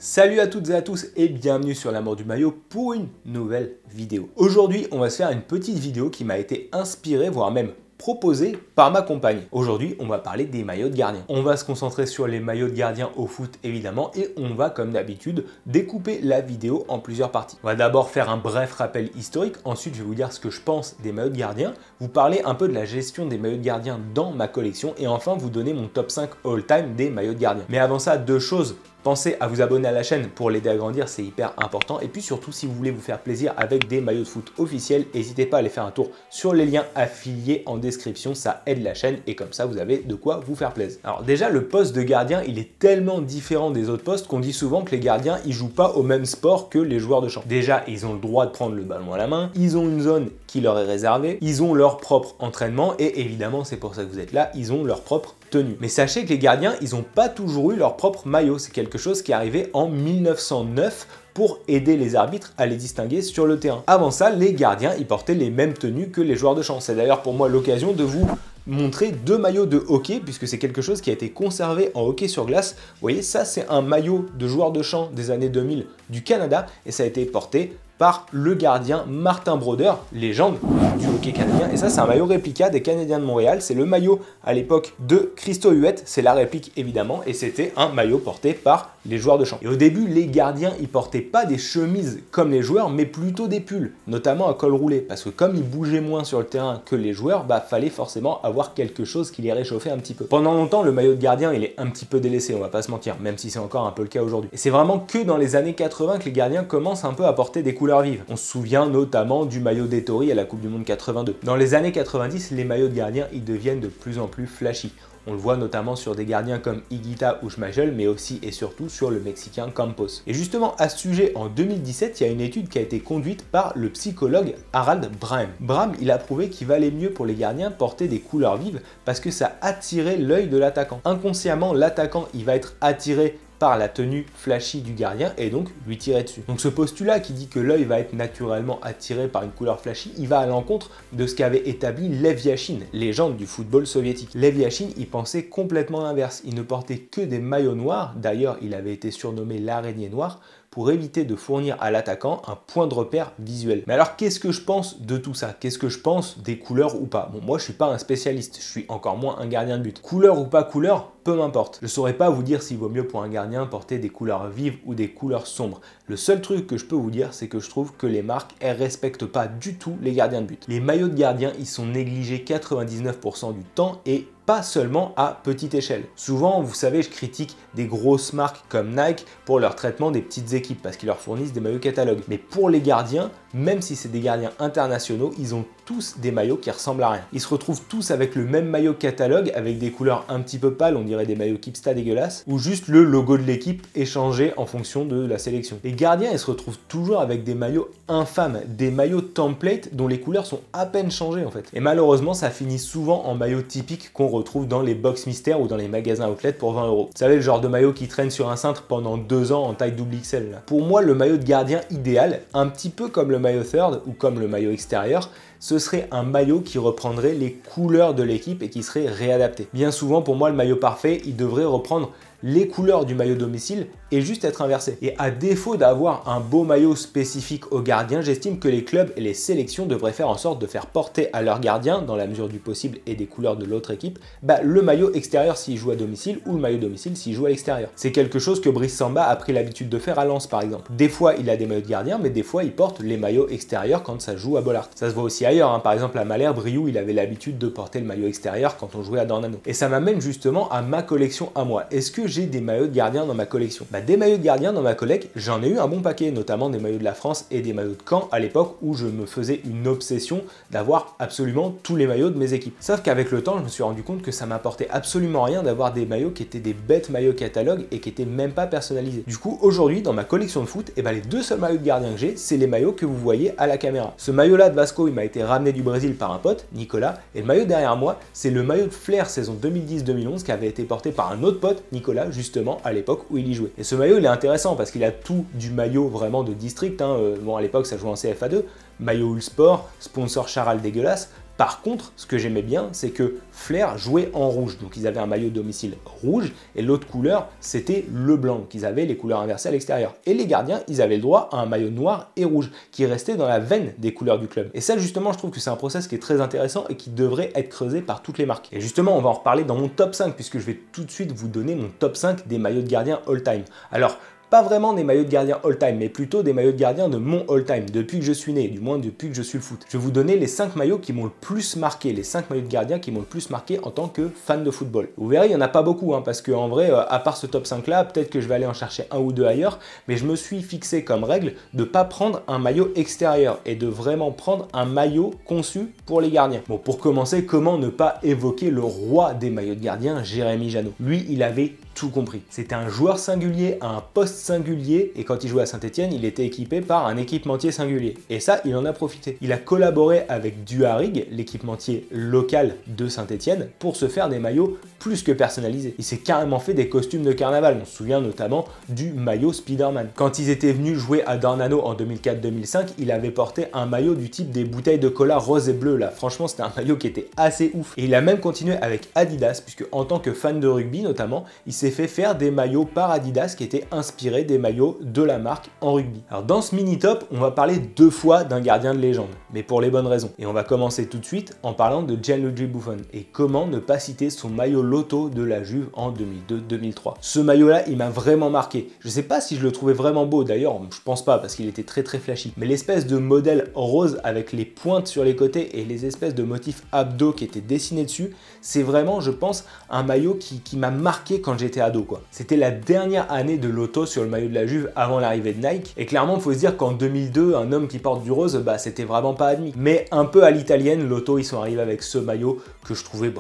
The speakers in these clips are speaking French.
Salut à toutes et à tous et bienvenue sur l'amour du maillot pour une nouvelle vidéo. Aujourd'hui, on va se faire une petite vidéo qui m'a été inspirée, voire même proposée par ma compagne. Aujourd'hui, on va parler des maillots de gardien. On va se concentrer sur les maillots de gardien au foot évidemment et on va comme d'habitude découper la vidéo en plusieurs parties. On va d'abord faire un bref rappel historique, ensuite je vais vous dire ce que je pense des maillots de gardien, vous parler un peu de la gestion des maillots de gardien dans ma collection et enfin vous donner mon top 5 all-time des maillots de gardien. Mais avant ça, deux choses. Pensez à vous abonner à la chaîne pour l'aider à grandir, c'est hyper important. Et puis surtout, si vous voulez vous faire plaisir avec des maillots de foot officiels, n'hésitez pas à aller faire un tour sur les liens affiliés en description, ça aide la chaîne et comme ça, vous avez de quoi vous faire plaisir. Alors déjà, le poste de gardien, il est tellement différent des autres postes qu'on dit souvent que les gardiens, ils jouent pas au même sport que les joueurs de champ. Déjà, ils ont le droit de prendre le ballon à la main, ils ont une zone qui leur est réservée, ils ont leur propre entraînement et évidemment, c'est pour ça que vous êtes là, ils ont leur propre tenue. Mais sachez que les gardiens, ils n'ont pas toujours eu leur propre maillot. C'est quelque chose qui est arrivé en 1909 pour aider les arbitres à les distinguer sur le terrain. Avant ça, les gardiens, ils portaient les mêmes tenues que les joueurs de champ. C'est d'ailleurs pour moi l'occasion de vous montrer deux maillots de hockey puisque c'est quelque chose qui a été conservé en hockey sur glace. Vous voyez, ça c'est un maillot de joueur de champ des années 2000 du Canada et ça a été porté par le gardien Martin Brodeur, légende du hockey canadien. Et ça, c'est un maillot réplica des Canadiens de Montréal. C'est le maillot à l'époque de Christo Huet. C'est la réplique évidemment. Et c'était un maillot porté par les joueurs de champ. Et au début, les gardiens, ils portaient pas des chemises comme les joueurs, mais plutôt des pulls, notamment à col roulé. Parce que comme ils bougeaient moins sur le terrain que les joueurs, fallait forcément avoir quelque chose qui les réchauffait un petit peu. Pendant longtemps, le maillot de gardien, il est un petit peu délaissé, on va pas se mentir, même si c'est encore un peu le cas aujourd'hui. Et c'est vraiment que dans les années 80 que les gardiens commencent un peu à porter des couleurs vives. On se souvient notamment du maillot d'Ettori à la Coupe du Monde 82. Dans les années 90, les maillots de gardien, ils deviennent de plus en plus flashy. On le voit notamment sur des gardiens comme Higuita ou Schmeichel, mais aussi et surtout sur le Mexicain Campos. Et justement, à ce sujet, en 2017, il y a une étude qui a été conduite par le psychologue Harald Braham. Braham, il a prouvé qu'il valait mieux pour les gardiens porter des couleurs vives parce que ça attirait l'œil de l'attaquant. Inconsciemment, l'attaquant, il va être attiré par la tenue flashy du gardien et donc lui tirer dessus. Donc ce postulat qui dit que l'œil va être naturellement attiré par une couleur flashy, il va à l'encontre de ce qu'avait établi Lev Yashin, légende du football soviétique. Lev Yashin, il pensait complètement l'inverse. Il ne portait que des maillots noirs, d'ailleurs il avait été surnommé l'araignée noire, pour éviter de fournir à l'attaquant un point de repère visuel. Mais alors qu'est-ce que je pense de tout ça? Qu'est-ce que je pense des couleurs ou pas? Bon, moi je suis pas un spécialiste, je suis encore moins un gardien de but. Couleur ou pas couleur, peu m'importe. Je saurais pas vous dire s'il vaut mieux pour un gardien porter des couleurs vives ou des couleurs sombres. Le seul truc que je peux vous dire, c'est que je trouve que les marques, elles respectent pas du tout les gardiens de but. Les maillots de gardien, ils sont négligés 99% du temps et pas seulement à petite échelle. Souvent, vous savez, je critique des grosses marques comme Nike pour leur traitement des petites équipes parce qu'ils leur fournissent des maillots catalogue. Mais pour les gardiens, même si c'est des gardiens internationaux, ils ont tous des maillots qui ressemblent à rien. Ils se retrouvent tous avec le même maillot catalogue avec des couleurs un petit peu pâles, on dirait des maillots Kipsta dégueulasses, ou juste le logo de l'équipe échangé en fonction de la sélection. Les gardiens, ils se retrouvent toujours avec des maillots infâmes, des maillots template dont les couleurs sont à peine changées en fait. Et malheureusement, ça finit souvent en maillots typiques qu'on retrouve dans les box mystères ou dans les magasins outlet pour 20 €. Vous savez, le genre de maillot qui traîne sur un cintre pendant 2 ans en taille double XL là. Pour moi, le maillot de gardien idéal, un petit peu comme le maillot third ou comme le maillot extérieur, ce serait un maillot qui reprendrait les couleurs de l'équipe et qui serait réadapté. Bien souvent, pour moi, le maillot parfait, il devrait reprendre les couleurs du maillot domicile et juste être inversé. Et à défaut d'avoir un beau maillot spécifique aux gardiens, j'estime que les clubs et les sélections devraient faire en sorte de faire porter à leurs gardiens, dans la mesure du possible et des couleurs de l'autre équipe, le maillot extérieur s'il joue à domicile ou le maillot domicile s'il joue à l'extérieur. C'est quelque chose que Brice Samba a pris l'habitude de faire à Lens par exemple. Des fois il a des maillots de gardien, mais des fois il porte les maillots extérieurs quand ça joue à Bollaert. Ça se voit aussi ailleurs, hein. Par exemple à Malherbe, Briou il avait l'habitude de porter le maillot extérieur quand on jouait à Dornano. Et ça m'amène justement à ma collection à moi. Est-ce que j'ai des maillots de gardien dans ma collection? Des maillots de gardien dans ma collecte, j'en ai eu un bon paquet, notamment des maillots de la France et des maillots de Caen à l'époque où je me faisais une obsession d'avoir absolument tous les maillots de mes équipes. Sauf qu'avec le temps, je me suis rendu compte que ça m'apportait absolument rien d'avoir des maillots qui étaient des bêtes maillots catalogue et qui étaient même pas personnalisés. Du coup, aujourd'hui, dans ma collection de foot, les deux seuls maillots de gardien que j'ai, c'est les maillots que vous voyez à la caméra. Ce maillot-là de Vasco, il m'a été ramené du Brésil par un pote, Nicolas, et le maillot derrière moi, c'est le maillot de Flair saison 2010-2011 qui avait été porté par un autre pote, Nicolas, justement, à l'époque où il y jouait. Et ce maillot, il est intéressant parce qu'il a tout du maillot vraiment de district, hein. Bon, à l'époque, ça jouait en CFA2, maillot Ulsport, sponsor Charal dégueulasse. Par contre, ce que j'aimais bien, c'est que Flair jouait en rouge. Donc ils avaient un maillot de domicile rouge et l'autre couleur, c'était le blanc. Donc ils avaient les couleurs inversées à l'extérieur. Et les gardiens, ils avaient le droit à un maillot noir et rouge qui restait dans la veine des couleurs du club. Et ça, justement, je trouve que c'est un process qui est très intéressant et qui devrait être creusé par toutes les marques. Et justement, on va en reparler dans mon top 5 puisque je vais tout de suite vous donner mon top 5 des maillots de gardien all-time. Alors, pas vraiment des maillots de gardien all-time, mais plutôt des maillots de gardien de mon all-time, depuis que je suis né, du moins depuis que je suis le foot. Je vais vous donner les 5 maillots qui m'ont le plus marqué, les 5 maillots de gardien qui m'ont le plus marqué en tant que fan de football. Vous verrez, il n'y en a pas beaucoup, parce qu'en vrai, à part ce top 5 là, peut-être que je vais aller en chercher un ou deux ailleurs, mais je me suis fixé comme règle de ne pas prendre un maillot extérieur et de vraiment prendre un maillot conçu pour les gardiens. Bon, pour commencer, comment ne pas évoquer le roi des maillots de gardien, Jérémy Janot. Lui, il avait tout compris. C'était un joueur singulier à un poste singulier et quand il jouait à Saint-Etienne, il était équipé par un équipementier singulier. Et ça, il en a profité. Il a collaboré avec Duharig, l'équipementier local de Saint-Etienne, pour se faire des maillots plus que personnalisés. Il s'est carrément fait des costumes de carnaval. On se souvient notamment du maillot Spider-Man. Quand ils étaient venus jouer à Dornano en 2004-2005, il avait porté un maillot du type des bouteilles de cola rose et bleu. Là, franchement, c'était un maillot qui était assez ouf. Et il a même continué avec Adidas, puisque en tant que fan de rugby notamment, il s'est fait faire des maillots par Adidas qui étaient inspirés des maillots de la marque en rugby. Alors dans ce mini-top, on va parler deux fois d'un gardien de légende, mais pour les bonnes raisons. Et on va commencer tout de suite en parlant de Gianluigi Buffon. Et comment ne pas citer son maillot loto de la Juve en 2002-2003. Ce maillot-là, il m'a vraiment marqué. Je sais pas si je le trouvais vraiment beau, d'ailleurs, je pense pas, parce qu'il était très flashy. Mais l'espèce de modèle rose avec les pointes sur les côtés et les espèces de motifs abdos qui étaient dessinés dessus, c'est vraiment, je pense, un maillot qui m'a marqué quand j'étais ado, quoi. C'était la dernière année de loto sur le maillot de la Juve avant l'arrivée de Nike. Et clairement, il faut se dire qu'en 2002, un homme qui porte du rose, bah, c'était vraiment pas admis. Mais un peu à l'italienne, loto, ils sont arrivés avec ce maillot que je trouvais,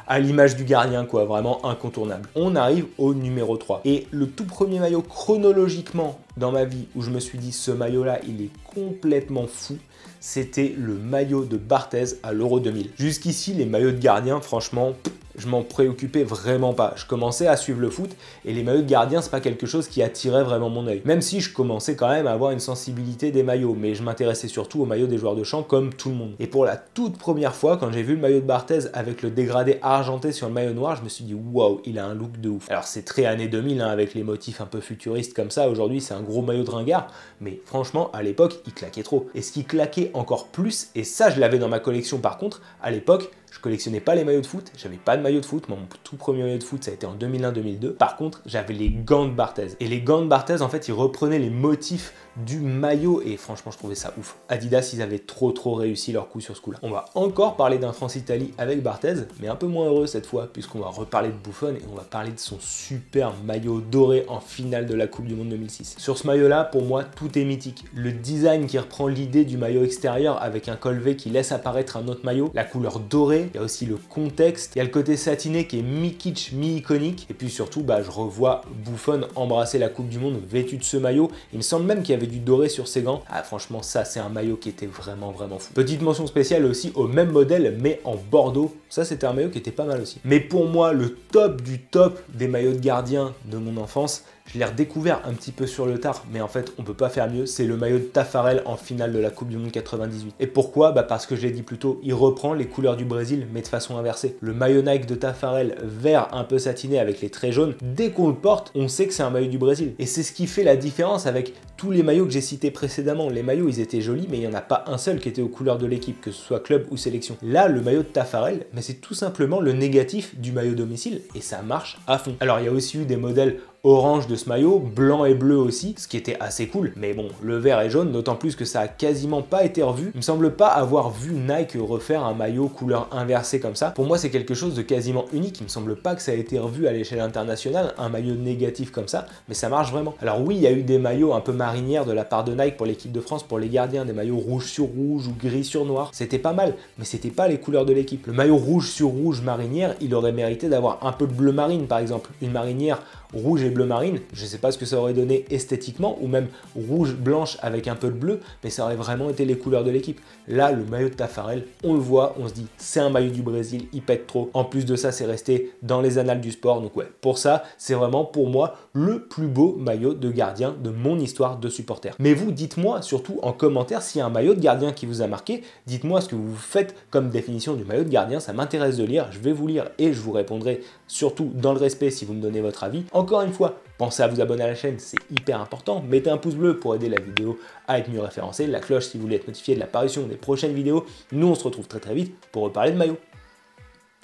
à l'image du gardien, quoi, vraiment incontournable. On arrive au numéro 3. Et le tout premier maillot chronologiquement dans ma vie où je me suis dit ce maillot-là, il est complètement fou, c'était le maillot de Barthez à l'Euro 2000. Jusqu'ici, les maillots de gardien, franchement, je m'en préoccupais vraiment pas. Je commençais à suivre le foot et les maillots de gardien, c'est pas quelque chose qui attirait vraiment mon œil. Même si je commençais quand même à avoir une sensibilité des maillots, mais je m'intéressais surtout aux maillots des joueurs de champ comme tout le monde. Et pour la toute première fois, quand j'ai vu le maillot de Barthez avec le dégradé argenté sur le maillot noir, je me suis dit waouh, il a un look de ouf. Alors c'est très années 2000 avec les motifs un peu futuristes comme ça. Aujourd'hui, c'est un gros maillot de ringard, mais franchement, à l'époque, il claquait trop. Et ce qui claquait encore plus, et ça je l'avais dans ma collection par contre, à l'époque, je collectionnais pas les maillots de foot, j'avais pas de maillot de foot, mon tout premier maillot de foot ça a été en 2001-2002. Par contre, j'avais les gants de Barthez. Et les gants de Barthez, en fait, ils reprenaient les motifs du maillot et franchement, je trouvais ça ouf. Adidas, ils avaient trop réussi leur coup sur ce coup-là. On va encore parler d'un France-Italie avec Barthez, mais un peu moins heureux cette fois, puisqu'on va reparler de Buffon et on va parler de son super maillot doré en finale de la Coupe du Monde 2006. Sur ce maillot-là, pour moi, tout est mythique. Le design qui reprend l'idée du maillot extérieur avec un col V qui laisse apparaître un autre maillot, la couleur dorée, il y a aussi le contexte, il y a le côté satiné qui est mi-kitsch, mi-iconique, et puis surtout, je revois Buffon embrasser la Coupe du Monde vêtu de ce maillot. Il me semble même qu'il y avait du doré sur ses gants. Ah, franchement, ça, c'est un maillot qui était vraiment fou. Petite mention spéciale aussi au même modèle, mais en bordeaux. Ça, c'était un maillot qui était pas mal aussi. Mais pour moi, le top du top des maillots de gardien de mon enfance, je l'ai redécouvert un petit peu sur le tard, mais en fait, on peut pas faire mieux. C'est le maillot de Taffarel en finale de la Coupe du Monde 98. Et pourquoi? Parce que je l'ai dit plus tôt, il reprend les couleurs du Brésil, mais de façon inversée. Le maillot Nike de Taffarel, vert un peu satiné avec les traits jaunes, dès qu'on le porte, on sait que c'est un maillot du Brésil. Et c'est ce qui fait la différence avec tous les maillots que j'ai cités précédemment. Les maillots, ils étaient jolis, mais il n'y en a pas un seul qui était aux couleurs de l'équipe, que ce soit club ou sélection. Là, le maillot de Taffarel, mais c'est tout simplement le négatif du maillot domicile, et ça marche à fond. Alors, il y a aussi eu des modèles orange de ce maillot, blanc et bleu aussi, ce qui était assez cool. Mais bon, le vert et jaune, d'autant plus que ça a quasiment pas été revu. Il me semble pas avoir vu Nike refaire un maillot couleur inversée comme ça. Pour moi, c'est quelque chose de quasiment unique. Il me semble pas que ça a été revu à l'échelle internationale, un maillot négatif comme ça, mais ça marche vraiment. Alors oui, il y a eu des maillots un peu marinières de la part de Nike pour l'équipe de France, pour les gardiens, des maillots rouge sur rouge ou gris sur noir. C'était pas mal, mais c'était pas les couleurs de l'équipe. Le maillot rouge sur rouge marinière, il aurait mérité d'avoir un peu de bleu marine par exemple. Une marinière rouge et bleu marine, je ne sais pas ce que ça aurait donné esthétiquement, ou même rouge-blanche avec un peu de bleu, mais ça aurait vraiment été les couleurs de l'équipe. Là, le maillot de Taffarel, on le voit, on se dit c'est un maillot du Brésil, il pète trop. En plus de ça, c'est resté dans les annales du sport. Donc ouais, pour ça, c'est vraiment pour moi le plus beau maillot de gardien de mon histoire de supporter. Mais vous, dites-moi surtout en commentaire s'il y a un maillot de gardien qui vous a marqué. Dites-moi ce que vous faites comme définition du maillot de gardien, ça m'intéresse de lire. Je vais vous lire et je vous répondrai surtout dans le respect si vous me donnez votre avis. Encore une fois, pensez à vous abonner à la chaîne, c'est hyper important. Mettez un pouce bleu pour aider la vidéo à être mieux référencée, la cloche si vous voulez être notifié de l'apparition des prochaines vidéos. Nous, on se retrouve très vite pour reparler de maillot.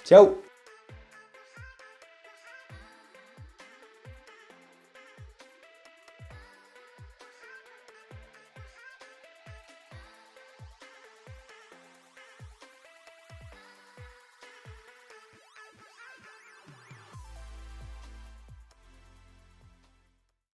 Ciao!